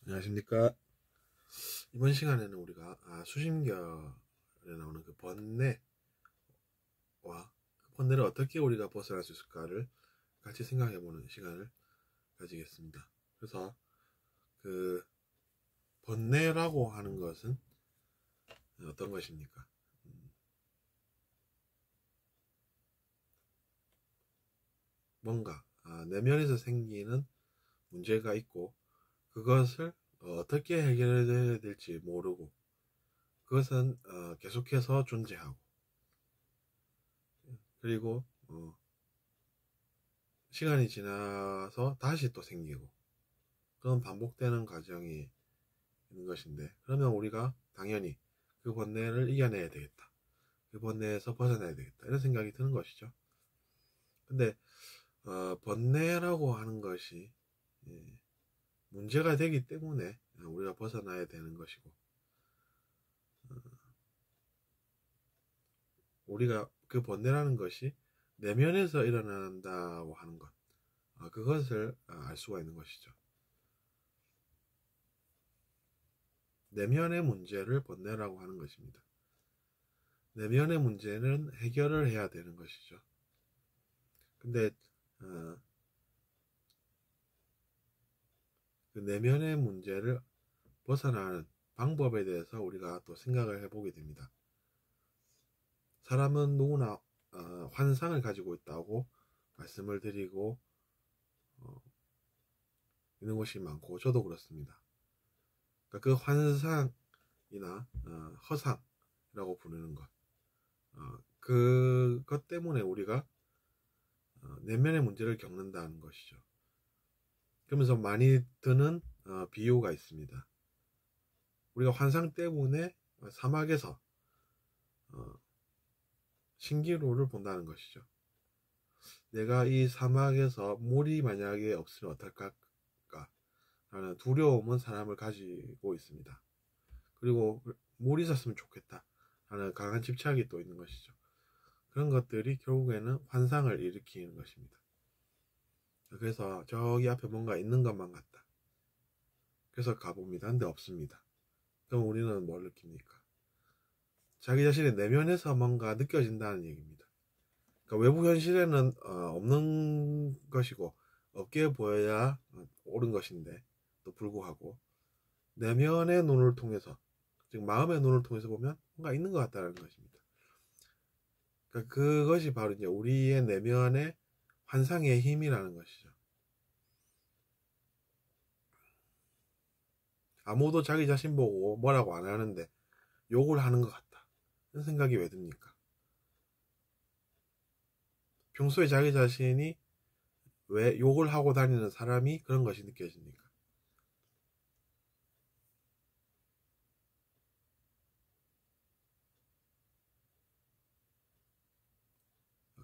안녕하십니까. 이번 시간에는 우리가 수심결에 나오는 그 번뇌와 그 번뇌를 어떻게 우리가 벗어날 수 있을까를 같이 생각해보는 시간을 가지겠습니다. 그래서 그 번뇌라고 하는 것은 어떤 것입니까? 뭔가 내면에서 생기는 문제가 있고 그것을 어떻게 해결해야 될지 모르고 그것은 계속해서 존재하고 그리고 시간이 지나서 다시 또 생기고 그런 반복되는 과정이 있는 것인데, 그러면 우리가 당연히 그 번뇌를 이겨내야 되겠다, 그 번뇌에서 벗어나야 되겠다, 이런 생각이 드는 것이죠. 근데 번뇌라고 하는 것이 문제가 되기 때문에 우리가 벗어나야 되는 것이고, 우리가 그 번뇌라는 것이 내면에서 일어난다고 하는 것, 그것을 알 수가 있는 것이죠. 내면의 문제를 번뇌라고 하는 것입니다. 내면의 문제는 해결을 해야 되는 것이죠. 근데 그 내면의 문제를 벗어나는 방법에 대해서 우리가 또 생각을 해보게 됩니다. 사람은 누구나 환상을 가지고 있다고 말씀을 드리고 있는 것이 많고, 저도 그렇습니다. 그러니까 그 환상이나 허상이라고 부르는 것, 그것 때문에 우리가 내면의 문제를 겪는다는 것이죠. 그러면서 많이 드는 비유가 있습니다. 우리가 환상 때문에 사막에서 신기루를 본다는 것이죠. 내가 이 사막에서 물이 만약에 없으면 어떨까 라는 두려움은 사람을 가지고 있습니다. 그리고 물이 있었으면 좋겠다 라는 강한 집착이 또 있는 것이죠. 그런 것들이 결국에는 환상을 일으키는 것입니다. 그래서 저기 앞에 뭔가 있는 것만 같다. 그래서 가봅니다. 근데 없습니다. 그럼 우리는 뭘 느낍니까? 자기 자신의 내면에서 뭔가 느껴진다는 얘기입니다. 그러니까 외부 현실에는 없는 것이고 없게 보여야 옳은 것인데 또 불구하고 내면의 눈을 통해서, 즉 마음의 눈을 통해서 보면 뭔가 있는 것 같다는 것입니다. 그러니까 그것이 바로 이제 우리의 내면의 환상의 힘이라는 것이죠. 아무도 자기 자신 보고 뭐라고 안 하는데 욕을 하는 것 같다, 이런 생각이 왜 듭니까? 평소에 자기 자신이 왜 욕을 하고 다니는 사람이 그런 것이 느껴집니까?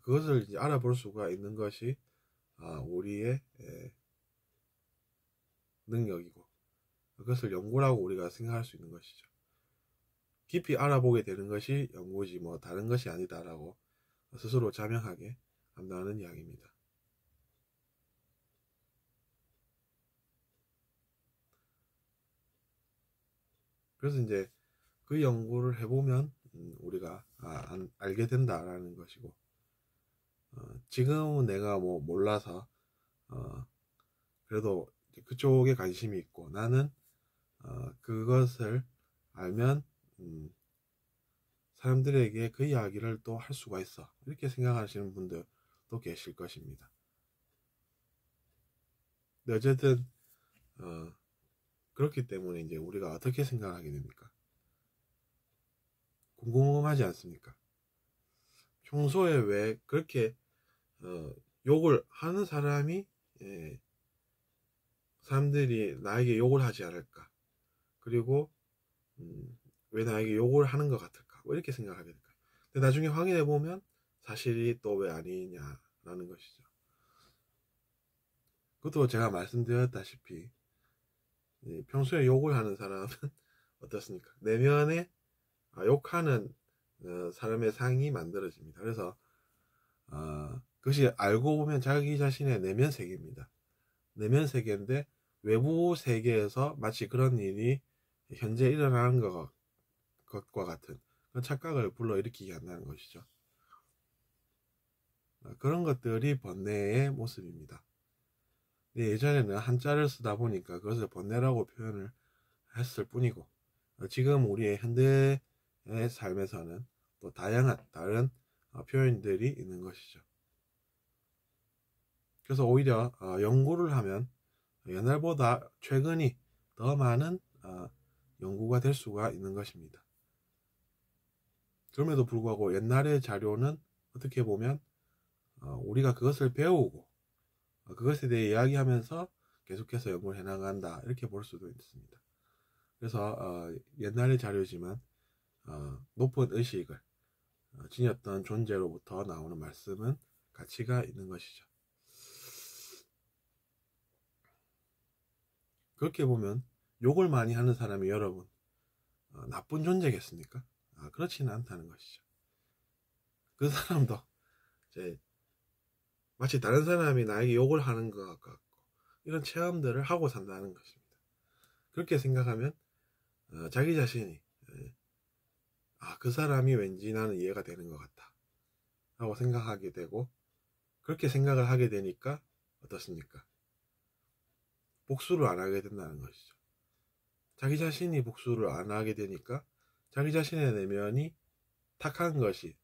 그것을 이제 알아볼 수가 있는 것이 우리의 능력이고, 그것을 연구라고 우리가 생각할 수 있는 것이죠. 깊이 알아보게 되는 것이 연구지 뭐 다른 것이 아니다라고 스스로 자명하게 한다는 이야기입니다. 그래서 이제 그 연구를 해보면 우리가 알게 된다라는 것이고, 지금은 내가 뭐 몰라서 그래도 그쪽에 관심이 있고, 나는 그것을 알면 사람들에게 그 이야기를 또 할 수가 있어, 이렇게 생각하시는 분들도 계실 것입니다. 근데 어쨌든 그렇기 때문에 이제 우리가 어떻게 생각하게 됩니까? 궁금하지 않습니까? 평소에 왜 그렇게 욕을 하는 사람이 사람들이 나에게 욕을 하지 않을까? 그리고 왜 나에게 욕을 하는 것 같을까? 뭐 이렇게 생각하게 될까? 근데 나중에 확인해 보면 사실이 또 왜 아니냐라는 것이죠. 그것도 제가 말씀드렸다시피 평소에 욕을 하는 사람은 어떻습니까? 내면에 욕하는 사람의 상이 만들어집니다. 그래서 그것이 알고 보면 자기 자신의 내면 세계입니다. 내면 세계인데 외부 세계에서 마치 그런 일이 현재 일어나는 것과 같은 그런 착각을 불러일으키게 한다는 것이죠. 그런 것들이 번뇌의 모습입니다. 예전에는 한자를 쓰다 보니까 그것을 번뇌라고 표현을 했을 뿐이고, 지금 우리의 현대의 삶에서는 또 다양한 다른 표현들이 있는 것이죠. 그래서 오히려 연구를 하면 옛날보다 최근이 더 많은 연구가 될 수가 있는 것입니다. 그럼에도 불구하고 옛날의 자료는 어떻게 보면 우리가 그것을 배우고 그것에 대해 이야기하면서 계속해서 연구를 해나간다, 이렇게 볼 수도 있습니다. 그래서 옛날의 자료지만 높은 의식을 지녔던 존재로부터 나오는 말씀은 가치가 있는 것이죠. 그렇게 보면 욕을 많이 하는 사람이 여러분 나쁜 존재겠습니까? 그렇지는 않다는 것이죠. 그 사람도 이제 마치 다른 사람이 나에게 욕을 하는 것 같고 이런 체험들을 하고 산다는 것입니다. 그렇게 생각하면 자기 자신이 그 사람이 왠지 나는 이해가 되는 것 같다 하고 생각하게 되고, 그렇게 생각을 하게 되니까 어떻습니까? 복수를 안 하게 된다는 것이죠. 자기 자신이 복수를 안 하게 되니까 자기 자신의 내면이 탁한 것이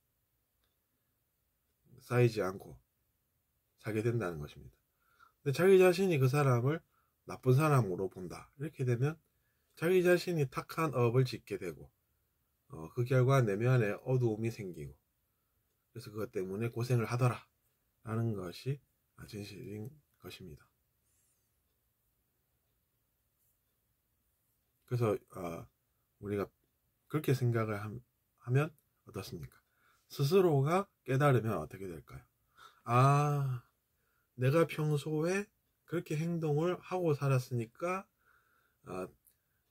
쌓이지 않고 살게 된다는 것입니다. 근데 자기 자신이 그 사람을 나쁜 사람으로 본다, 이렇게 되면 자기 자신이 탁한 업을 짓게 되고 그 결과 내면에 어두움이 생기고, 그래서 그것 때문에 고생을 하더라 라는 것이 진실인 것입니다. 그래서 우리가 그렇게 생각을 하면 어떻습니까? 스스로가 깨달으면 어떻게 될까요? 내가 평소에 그렇게 행동을 하고 살았으니까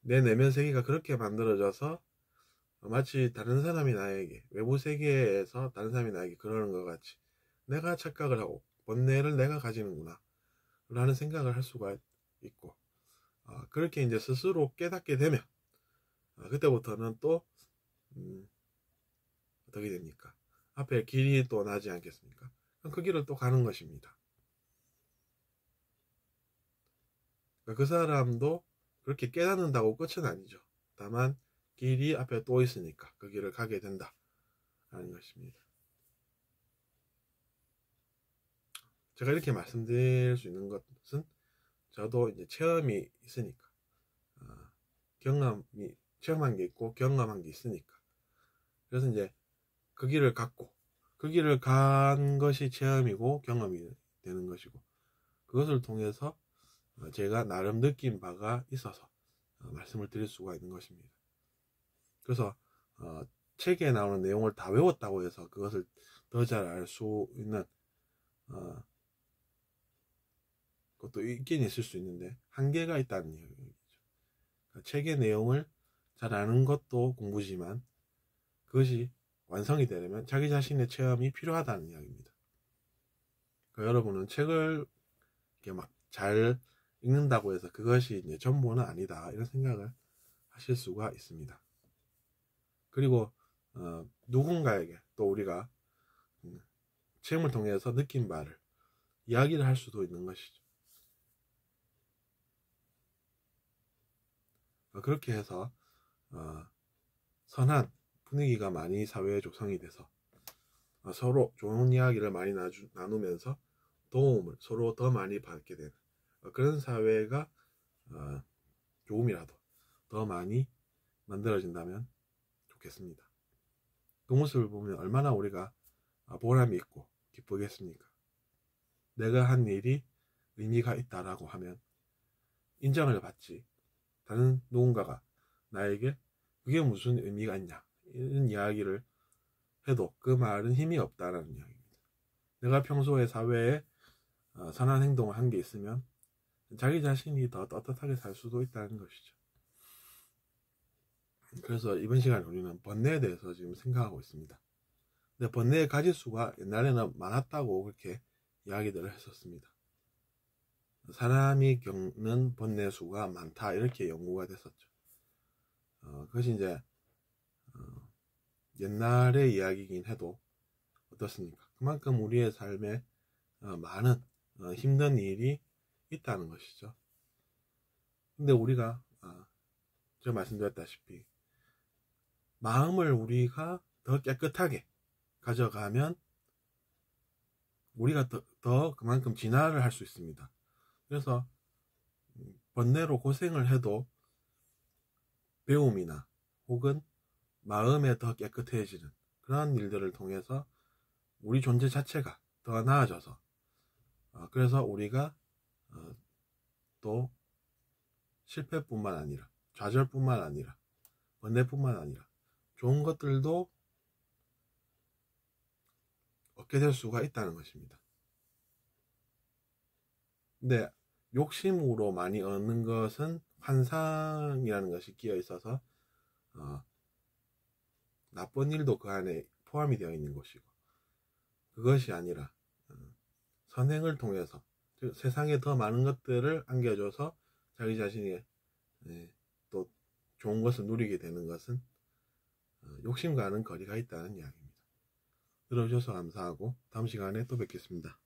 내 내면 세계가 그렇게 만들어져서 마치 다른 사람이 나에게, 외부 세계에서 다른 사람이 나에게 그러는 것 같이 내가 착각을 하고 번뇌를 내가 가지는구나 라는 생각을 할 수가 있고, 그렇게 이제 스스로 깨닫게 되면 그때부터는 또 어떻게 됩니까? 앞에 길이 또 나지 않겠습니까? 그럼 그 길을 또 가는 것입니다. 그 사람도 그렇게 깨닫는다고 끝은 아니죠. 다만 길이 앞에 또 있으니까 그 길을 가게 된다 라는 것입니다. 제가 이렇게 말씀드릴 수 있는 것은 저도 이제 체험이 있으니까, 체험한 게 있고 경험한 게 있으니까, 그래서 이제 그 길을 갔고 그 길을 간 것이 체험이고 경험이 되는 것이고, 그것을 통해서 제가 나름 느낀 바가 있어서 말씀을 드릴 수가 있는 것입니다. 그래서 책에 나오는 내용을 다 외웠다고 해서 그것을 더 잘 알 수 있는 것도 있긴 있을 수 있는데 한계가 있다는 얘기죠. 그러니까 책의 내용을 잘 아는 것도 공부지만 그것이 완성이 되려면 자기 자신의 체험이 필요하다는 이야기입니다. 그러니까 여러분은 책을 이렇게 막 잘 읽는다고 해서 그것이 이제 전부는 아니다, 이런 생각을 하실 수가 있습니다. 그리고 누군가에게 또 우리가 체험을 통해서 느낀 바를 이야기를 할 수도 있는 것이죠. 그렇게 해서 선한 분위기가 많이 사회에 조성이 돼서 서로 좋은 이야기를 많이 나누면서 도움을 서로 더 많이 받게 되는 그런 사회가 조금이라도 더 많이 만들어진다면 좋겠습니다. 그 모습을 보면 얼마나 우리가 보람이 있고 기쁘겠습니까? 내가 한 일이 의미가 있다라고 하면 인정을 받지, 다른 누군가가 나에게 그게 무슨 의미가 있냐 이런 이야기를 해도 그 말은 힘이 없다라는 이야기입니다. 내가 평소에 사회에 선한 행동을 한 게 있으면 자기 자신이 더 떳떳하게 살 수도 있다는 것이죠. 그래서 이번 시간에 우리는 번뇌에 대해서 지금 생각하고 있습니다. 근데 번뇌의 가지수가 옛날에는 많았다고 그렇게 이야기들을 했었습니다. 사람이 겪는 번뇌수가 많다, 이렇게 연구가 됐었죠. 그것이 이제 옛날의 이야기이긴 해도 어떻습니까? 그만큼 우리의 삶에 많은 힘든 일이 있다는 것이죠. 근데 우리가 제가 말씀드렸다시피 마음을 우리가 더 깨끗하게 가져가면 우리가 더 그만큼 진화를 할 수 있습니다. 그래서 번뇌로 고생을 해도 배움이나 혹은 마음에 더 깨끗해지는 그런 일들을 통해서 우리 존재 자체가 더 나아져서 그래서 우리가 또 실패뿐만 아니라 좌절뿐만 아니라 번뇌뿐만 아니라 좋은 것들도 얻게 될 수가 있다는 것입니다. 근데 욕심으로 많이 얻는 것은 환상이라는 것이 끼어 있어서 나쁜 일도 그 안에 포함이 되어 있는 것이고, 그것이 아니라 선행을 통해서 세상에 더 많은 것들을 안겨줘서 자기 자신이 또 좋은 것을 누리게 되는 것은 욕심과는 거리가 있다는 이야기입니다. 들어주셔서 감사하고 다음 시간에 또 뵙겠습니다.